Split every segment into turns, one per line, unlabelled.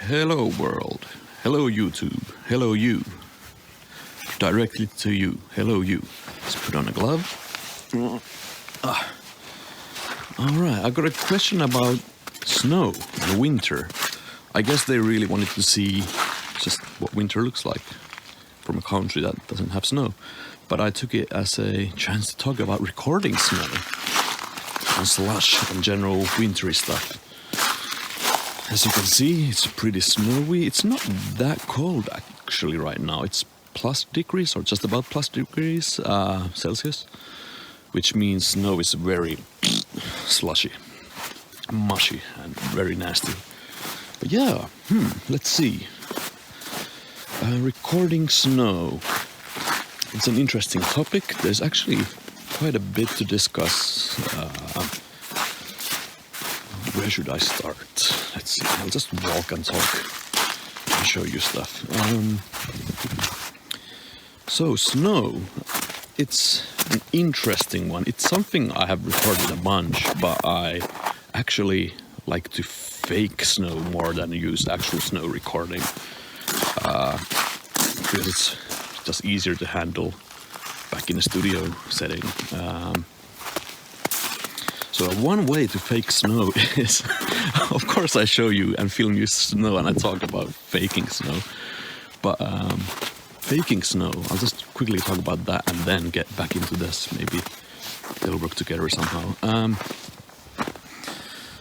Hello world, hello YouTube, hello you. Directly to you, hello you. Let's put on a glove. Alright, I got a question about snow and winter. I guess they really wanted to see just what winter looks like from a country that doesn't have snow. But I took it as a chance to talk about recording snow and slush and general wintry stuff. As you can see, it's pretty snowy. It's not that cold actually right now. It's plus degrees or just about plus degrees Celsius, which means snow is very slushy, mushy, and very nasty. But yeah, let's see. Recording snow. It's an interesting topic. There's actually quite a bit to discuss. Where should I start? Let's see. I'll just walk and talk and show you stuff. So snow, it's an interesting one. It's something I have recorded a bunch, but I actually like to fake snow more than use actual snow recording. Because it's just easier to handle back in a studio setting. So one way to fake snow is, of course I show you and film you snow and I talk about faking snow. But faking snow, I'll just quickly talk about that and then get back into this. Maybe they'll work together somehow.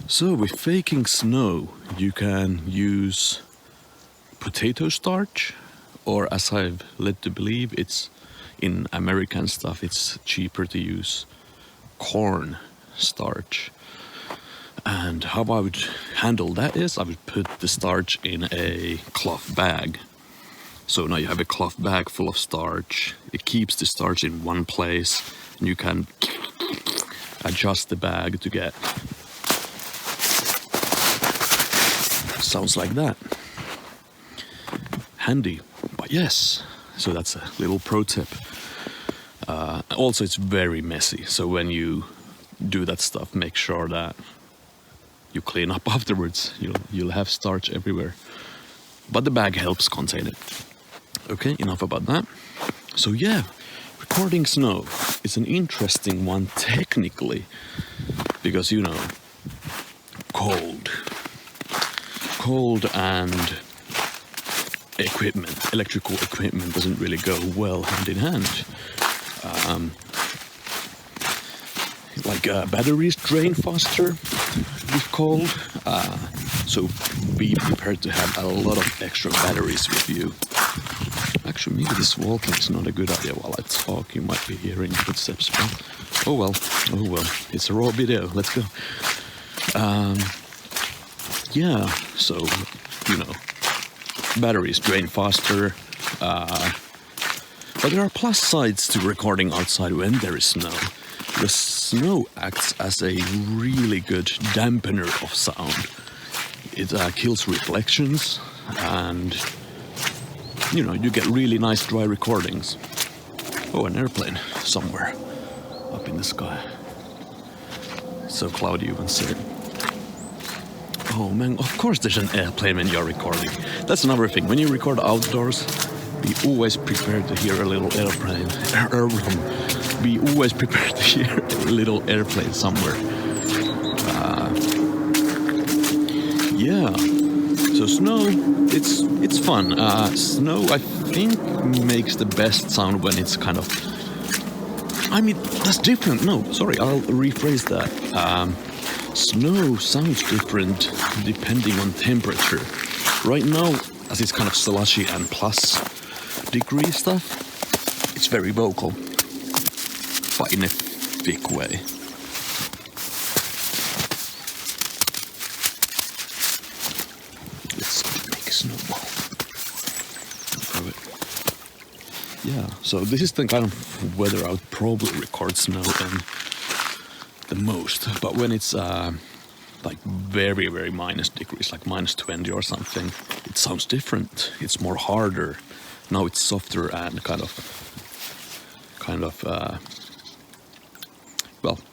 So with faking snow, you can use potato starch, or as I've led to believe, it's in American stuff, it's cheaper to use corn starch. And how I would handle that is I would put the starch in a cloth bag. So now you have a cloth bag full of starch. It keeps the starch in one place and you can adjust the bag to get sounds like that. Handy, but yes. So that's a little pro tip. Also it's very messy, so when you do that stuff, make sure that you clean up afterwards. You'll have starch everywhere, but the bag helps contain it. Okay, enough about that. So yeah, recording snow is an interesting one technically, because cold and electrical equipment doesn't really go well hand in hand. Like batteries drain faster with cold, so be prepared to have a lot of extra batteries with you. Actually, maybe this walking is not a good idea while I talk. You might be hearing footsteps, but oh well, it's a raw video, let's go. Yeah, so batteries drain faster, but there are plus sides to recording outside when there is snow. The snow acts as a really good dampener of sound. It kills reflections, and you get really nice dry recordings. Oh, an airplane somewhere up in the sky. It's so cloudy you can see it. Oh man, of course there's an airplane when you're recording. That's another thing. When you record outdoors, be always prepared to hear a little airplane. Be always prepared to hear a little airplane somewhere. Yeah. So snow, it's fun. Snow, I think, makes the best sound when it's kind of. I mean, that's different. No, sorry, I'll rephrase that. Snow sounds different depending on temperature. Right now, as it's kind of slushy and plus degree stuff, it's very vocal, but in a thick way. Let's make a snowball. Throw it. Yeah, so this is the kind of weather I would probably record snow in the most, but when it's like very, very minus degrees, like minus 20 or something, it sounds different. It's more harder. Now it's softer and kind of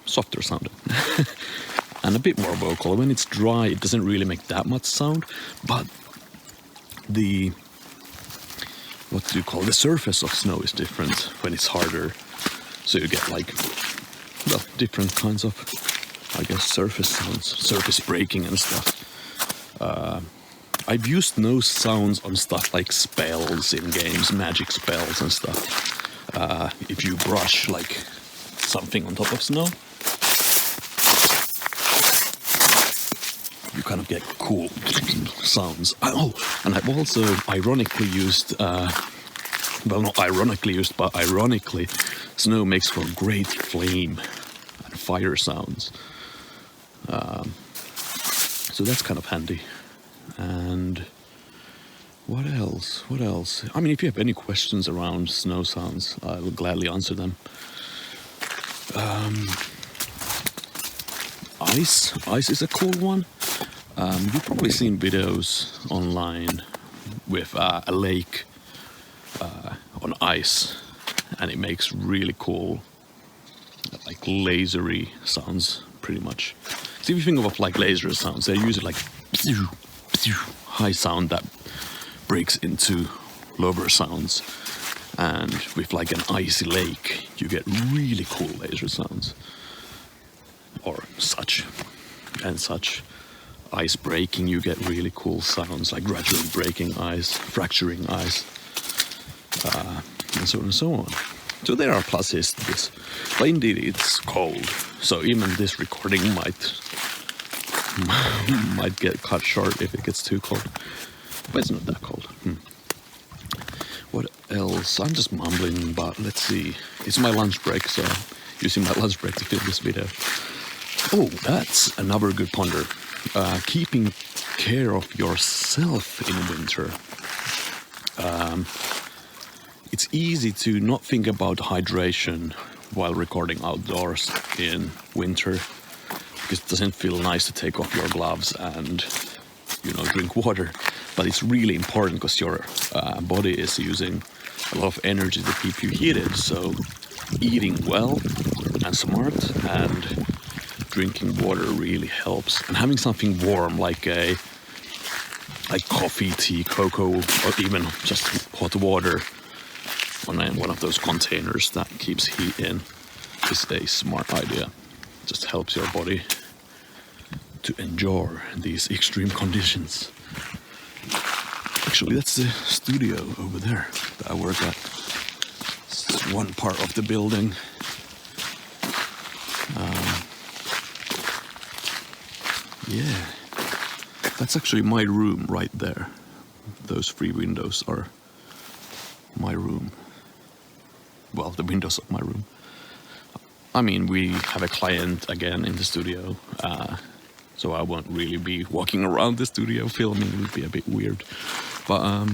softer sounding. And a bit more vocal. When it's dry, it doesn't really make that much sound, but the, what do you call, the surface of snow is different when it's harder. So you get like, well, different kinds of, I guess, surface sounds, surface breaking and stuff. I've used those sounds on stuff like spells in games, magic spells and stuff. If you brush like something on top of snow, you kind of get cool sounds. Oh, and I've also ironically used, well, not ironically used, but ironically, snow makes for great flame and fire sounds. So that's kind of handy. And what else? What else? I mean, if you have any questions around snow sounds, I will gladly answer them. Ice is a cool one. You've probably seen videos online with a lake on ice, and it makes really cool, like lasery sounds, pretty much. So if you think of like laser sounds, they use it like high sound that breaks into lower sounds, and with like an icy lake, you get really cool laser sounds, or such and such. Ice breaking, you get really cool sounds like gradually breaking ice, fracturing ice, and so on and so on. So there are pluses to this, but indeed it's cold. So even this recording might get cut short if it gets too cold, but it's not that cold. What else? I'm just mumbling, but let's see. It's my lunch break, so I'm using my lunch break to film this video. Oh, that's another good ponder. Keeping care of yourself in winter. It's easy to not think about hydration while recording outdoors in winter, because it doesn't feel nice to take off your gloves and, you know, drink water. But it's really important because your body is using a lot of energy to keep you heated. So eating well and smart and drinking water really helps. And having something warm like coffee, tea, cocoa, or even just hot water on one of those containers that keeps heat in is a smart idea. Just helps your body to endure these extreme conditions. Actually, that's the studio over there that I work at. It's one part of the building. Yeah, that's actually my room right there. Those 3 windows are my room. Well, the windows of my room. I mean, we have a client again in the studio, so I won't really be walking around the studio filming. It would be a bit weird. But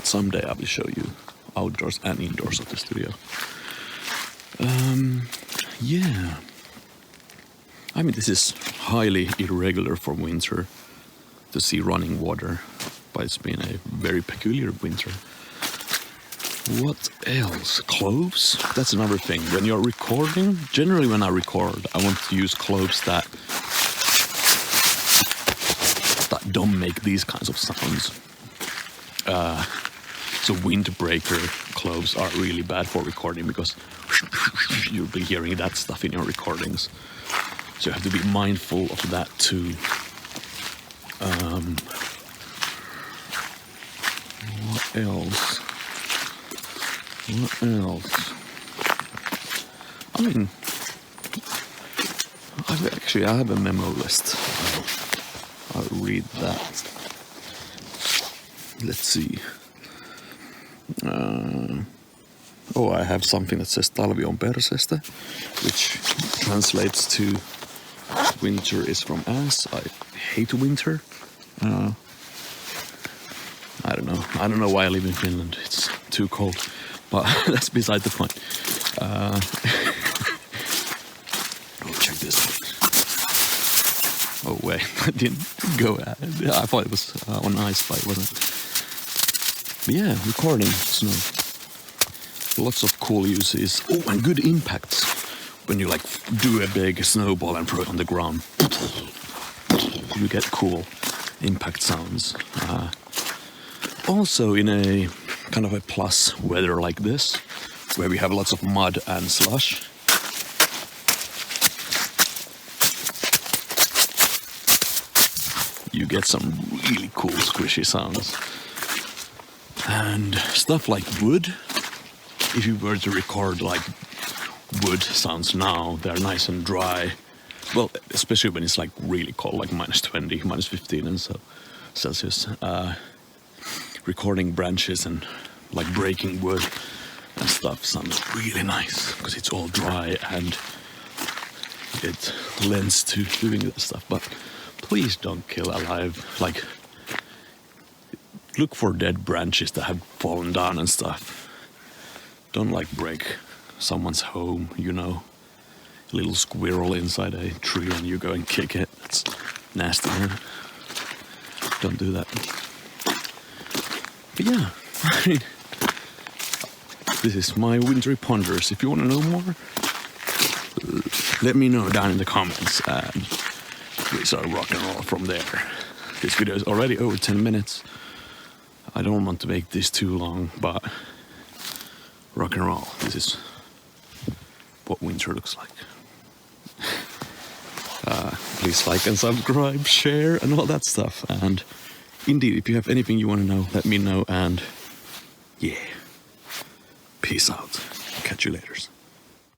someday I will show you outdoors and indoors of the studio. Yeah. I mean, this is highly irregular for winter to see running water, but it's been a very peculiar winter. What else? Clothes? That's another thing. When you're recording, generally when I record, I want to use clothes that don't make these kinds of sounds. So windbreaker clothes are really bad for recording because you'll be hearing that stuff in your recordings. So you have to be mindful of that too. What else? What else? I mean, I have a memo list. I'll read that. Let's see. I have something that says talvi on perseestä, which translates to winter is from ass. I hate winter. I don't know why I live in Finland. It's too cold. But that's beside the point. Check this out. Oh wait, I didn't go at it. I thought it was on ice, but it wasn't. But yeah, recording snow. Lots of cool uses. Oh, and good impacts. When you like do a big snowball and throw it on the ground. You get cool impact sounds. also in a kind of a plus weather like this, where we have lots of mud and slush, you get some really cool squishy sounds. And stuff like wood, if you were to record like wood sounds now, they're nice and dry. Well, especially when it's like really cold, like -20, -15 and so Celsius. Recording branches and like breaking wood and stuff sounds really nice because it's all dry and it lends to doing that stuff. But please don't kill alive. Like, look for dead branches that have fallen down and stuff. Don't like break someone's home, you know. A little squirrel inside a tree and you go and kick it. It's nasty, man. Don't do that. But yeah, I mean, this is my wintry ponders. If you want to know more, let me know down in the comments and we start rock and roll from there. This video is already over 10 minutes. I don't want to make this too long, but rock and roll. This is what winter looks like. Please like and subscribe, share and all that stuff. And indeed, if you have anything you want to know, let me know. And yeah, peace out. Catch you later.